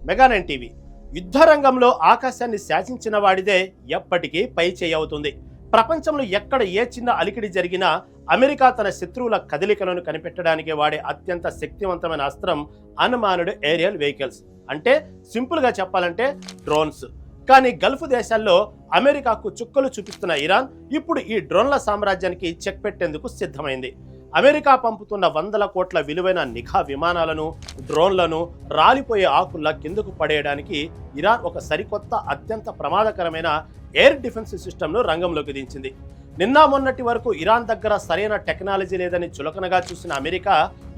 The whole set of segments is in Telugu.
మెగా9 టీవీ. యుద్ధ రంగంలో ఆకాశాన్ని శాసించిన వాడిదే ఎప్పటికీ పై చేయి అవుతుంది. ప్రపంచంలో ఎక్కడ ఏ చిన్న అలికిడి జరిగినా అమెరికా తన శత్రువుల కదలికలను కనిపెట్టడానికి వాడే అత్యంత శక్తివంతమైన అస్త్రం అన్మాన్డ్ ఏరియల్ వెహికల్స్, అంటే సింపుల్గా చెప్పాలంటే డ్రోన్స్. కానీ గల్ఫ్ దేశాల్లో అమెరికాకు చుక్కలు చూపిస్తున్న ఇరాన్ ఇప్పుడు ఈ డ్రోన్ల సామ్రాజ్యానికి చెక్ పెట్టేందుకు సిద్ధమైంది. అమెరికా పంపుతున్న వందల కోట్ల విలువైన నిఘా విమానాలను, డ్రోన్లను రాలిపోయే ఆకుల్లా కిందకు పడేయడానికి ఇరాన్ ఒక సరికొత్త అత్యంత ప్రమాదకరమైన ఎయిర్ డిఫెన్స్ సిస్టమ్ను రంగంలోకి దించింది. నిన్న మొన్నటి వరకు ఇరాన్ దగ్గర సరైన టెక్నాలజీ లేదని చులకనగా చూసిన అమెరికా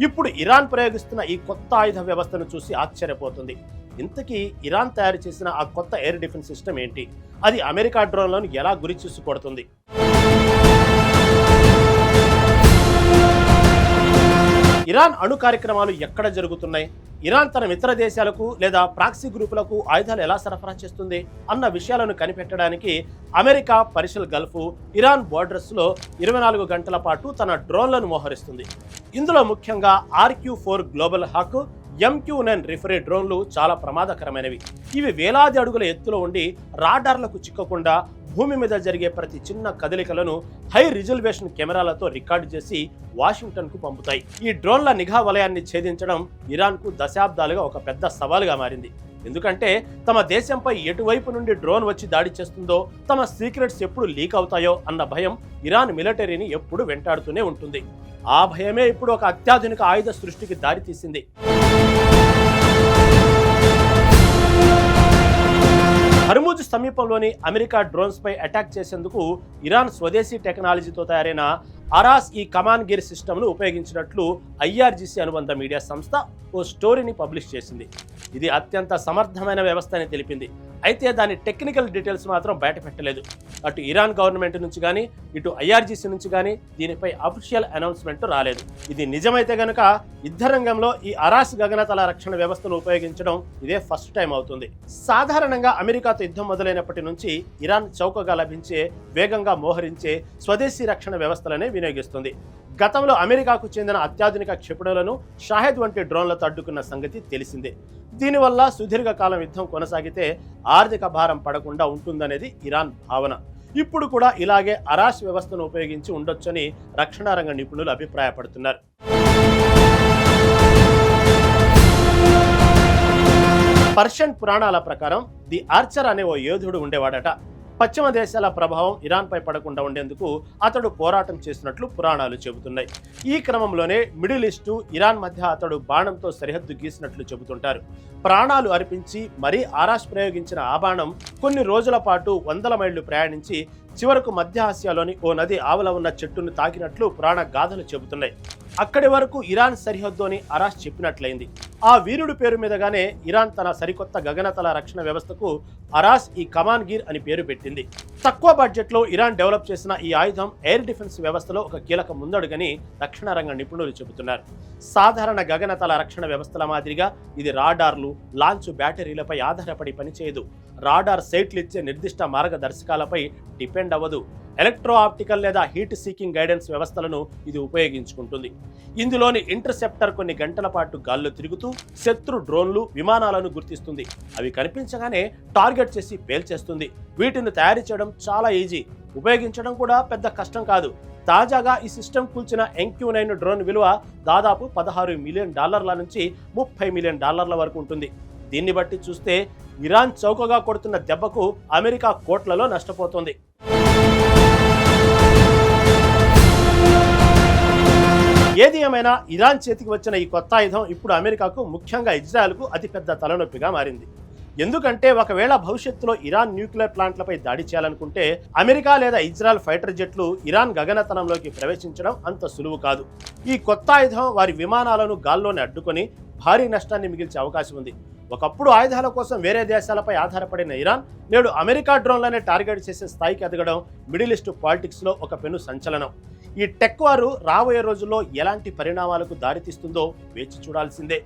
ఇప్పుడు ఇరాన్ ప్రయోగిస్తున్న ఈ కొత్త ఆయుధ వ్యవస్థను చూసి ఆశ్చర్యపోతుంది. ఇంతకీ ఇరాన్ తయారు చేసిన ఆ కొత్త ఎయిర్ డిఫెన్స్ సిస్టమ్ ఏంటి? అది అమెరికా డ్రోన్లను ఎలా గురి చూసి కొడుతుంది? ఇరాన్ అణు కార్యక్రమాలు ఎక్కడ జరుగుతున్నాయి? ఇరాన్ తన మిత్ర దేశాలకు లేదా ప్రాక్సీ గ్రూపులకు ఆయుధాలు ఎలా సరఫరా చేస్తుంది అన్న విషయాలను కనిపెట్టడానికి అమెరికా పర్షియన్ గల్ఫ్, ఇరాన్ బోర్డర్స్లో 24 గంటల పాటు తన డ్రోన్లను మోహరిస్తుంది. ఇందులో ముఖ్యంగా RQ-4 global hack, MQ-9 referee డ్రోన్లు చాలా ప్రమాదకరమైనవి. ఇవి వేలాది అడుగుల ఎత్తులో ఉండి రాడార్లకు చిక్కకుండా భూమి మీద జరిగే ప్రతి చిన్న కదలికలను హై రిజల్యూషన్ కెమెరాలతో రికార్డు చేసి వాషింగ్టన్కు పంపుతాయి. ఈ డ్రోన్ల నిఘా వలయాన్ని ఛేదించడం ఇరాన్కు దశాబ్దాలుగా ఒక పెద్ద సవాలుగా మారింది. ఎందుకంటే తమ దేశంపై ఎటువైపు నుండి డ్రోన్ వచ్చి దాడి చేస్తుందో, తమ సీక్రెట్స్ ఎప్పుడు లీక్ అవుతాయో అన్న భయం ఇరాన్ మిలిటరీని ఎప్పుడు వెంటాడుతూనే ఉంటుంది. ఆ భయమే ఇప్పుడు ఒక అత్యాధునిక ఆయుధ సృష్టికి దారితీసింది. హర్ముజ్ సమీపంలోని అమెరికా డ్రోన్స్ పై అటాక్ చేసేందుకు ఇరాన్ స్వదేశీ టెక్నాలజీతో తయారైన అరాస్ ఈ కమాండ్ గేర్ సిస్టమ్ను ఉపయోగించినట్లు IRGC అనుబంధ మీడియా సంస్థ ఓ స్టోరీని పబ్లిష్ చేసింది. ఇది అత్యంత సమర్థమైన వ్యవస్థ అని తెలిపింది. అయితే దాని టెక్నికల్ డీటెయిల్స్ మాత్రం బయట పెట్టలేదు. అటు ఇరాన్ గవర్నమెంట్ నుంచి కానీ, ఇటు IRGC నుంచి కానీ దీనిపై అఫీషియల్ అనౌన్స్మెంట్ రాలేదు. ఇది నిజమైతే గనుక యుద్ధ రంగంలో ఈ అరాస్ గగనతల రక్షణ వ్యవస్థను ఉపయోగించడం ఇదే ఫస్ట్ టైం అవుతుంది. సాధారణంగా అమెరికాతో యుద్ధం మొదలైనప్పటి నుంచి ఇరాన్ చౌకగా లభించే, వేగంగా మోహరించే స్వదేశీ రక్షణ వ్యవస్థలనే వినియోగిస్తుంది. గతంలో అమెరికాకు చెందిన అత్యాధునిక క్షిపణులను షాహెద్ వంటి డ్రోన్లతో అడ్డుకున్న సంగతి తెలిసిందే. దీనివల్ల సుదీర్ఘకాలం యుద్ధం కొనసాగితే ఆర్థిక భారం పడకుండా ఉంటుందనేది ఇరాన్ భావన. ఇప్పుడు కూడా ఇలాగే అరాస్ వ్యవస్థను ఉపయోగించి ఉండొచ్చని రక్షణ రంగ నిపుణులు అభిప్రాయపడుతున్నారు. పర్షియన్ పురాణాల ప్రకారం ది ఆర్చర్ అనే ఓ యోధుడు ఉండేవాడట. పశ్చిమ దేశాల ప్రభావం ఇరాన్పై పడకుండా ఉండేందుకు అతడు పోరాటం చేసినట్లు పురాణాలు చెబుతున్నాయి. ఈ క్రమంలోనే మిడిల్ ఈస్టు, ఇరాన్ మధ్య అతడు బాణంతో సరిహద్దు గీసినట్లు చెబుతుంటారు. ప్రాణాలు అర్పించి మరీ ఆరాస్ ప్రయోగించిన ఆ బాణం కొన్ని రోజుల పాటు 100 మైళ్లు ప్రయాణించి చివరకు మధ్య ఆసియాలోని ఓ నది ఆవల ఉన్న చెట్టును తాకినట్లు పురాణ గాథలు చెబుతున్నాయి. అక్కడి వరకు ఇరాన్ సరిహద్దు అని అరాస్ చెప్పినట్లయింది. ఆ వీరుడి పేరు మీదగానే ఇరాన్ తన సరికొత్త గగనతల రక్షణ వ్యవస్థకు అరాస్ ఈ కమాండ్ గీర్ అని పేరు పెట్టింది. తక్కువ బడ్జెట్లో ఇరాన్ డెవలప్ చేసిన ఈ ఆయుధం ఎయిర్ డిఫెన్స్ వ్యవస్థలో ఒక కీలక ముందడుగని రక్షణ రంగ నిపుణులు చెబుతున్నారు. సాధారణ గగనతల రక్షణ వ్యవస్థల మాదిరిగా ఇది రాడార్లు, లాంచ్ బ్యాటరీలపై ఆధారపడి పనిచేయదు. రాడార్ సైట్లు ఇచ్చే నిర్దిష్ట మార్గదర్శకాలపై డిపెండ్ అవ్వదు. ఎలక్ట్రో ఆప్టికల్ లేదా హీట్ సీకింగ్ గైడెన్స్ వ్యవస్థలను ఇది ఉపయోగించుకుంటుంది. ఇందులోని ఇంటర్సెప్టర్ కొన్ని గంటల పాటు గాల్లో తిరుగుతూ శత్రు డ్రోన్లు, విమానాలను గుర్తిస్తుంది. అవి కనిపించగానే టార్గెట్ చేసి పేల్చేస్తుంది. వీటిని తయారు చేయడం చాలా ఈజీ, ఉపయోగించడం కూడా పెద్ద కష్టం కాదు. తాజాగా ఈ సిస్టమ్ కూల్చిన MQ-9 డ్రోన్ విలువ దాదాపు $16 మిలియన్ నుంచి $30 మిలియన్ వరకు ఉంటుంది. దీన్ని బట్టి చూస్తే ఇరాన్ చౌకగా కొడుతున్న దెబ్బకు అమెరికా కోట్లలో నష్టపోతోంది. ఏది ఏమైనా ఇరాన్ చేతికి వచ్చిన ఈ కొత్త ఆయుధం ఇప్పుడు అమెరికాకు, ముఖ్యంగా ఇజ్రాయెల్కు అతిపెద్ద తలనొప్పిగా మారింది. ఎందుకంటే ఒకవేళ భవిష్యత్తులో ఇరాన్ న్యూక్లియర్ ప్లాంట్లపై దాడి చేయాలనుకుంటే అమెరికా లేదా ఇజ్రాయెల్ ఫైటర్ జెట్లు ఇరాన్ గగనతలంలోకి ప్రవేశించడం అంత సులువు కాదు. ఈ కొత్త ఆయుధం వారి విమానాలను గాల్లోనే అడ్డుకొని భారీ నష్టాన్ని మిగిల్చే అవకాశం ఉంది. ఒకప్పుడు ఆయుధాల కోసం వేరే దేశాలపై ఆధారపడిన ఇరాన్ నేడు అమెరికా డ్రోన్లనే టార్గెట్ చేసే స్థాయికి ఎదగడం మిడిల్ ఈస్ట్ పాలిటిక్స్లో ఒక పెను సంచలనం. ఈ టెక్ వారు రాబోయే రోజుల్లో ఎలాంటి పరిణామాలకు దారితీస్తుందో వేచి చూడాల్సిందే.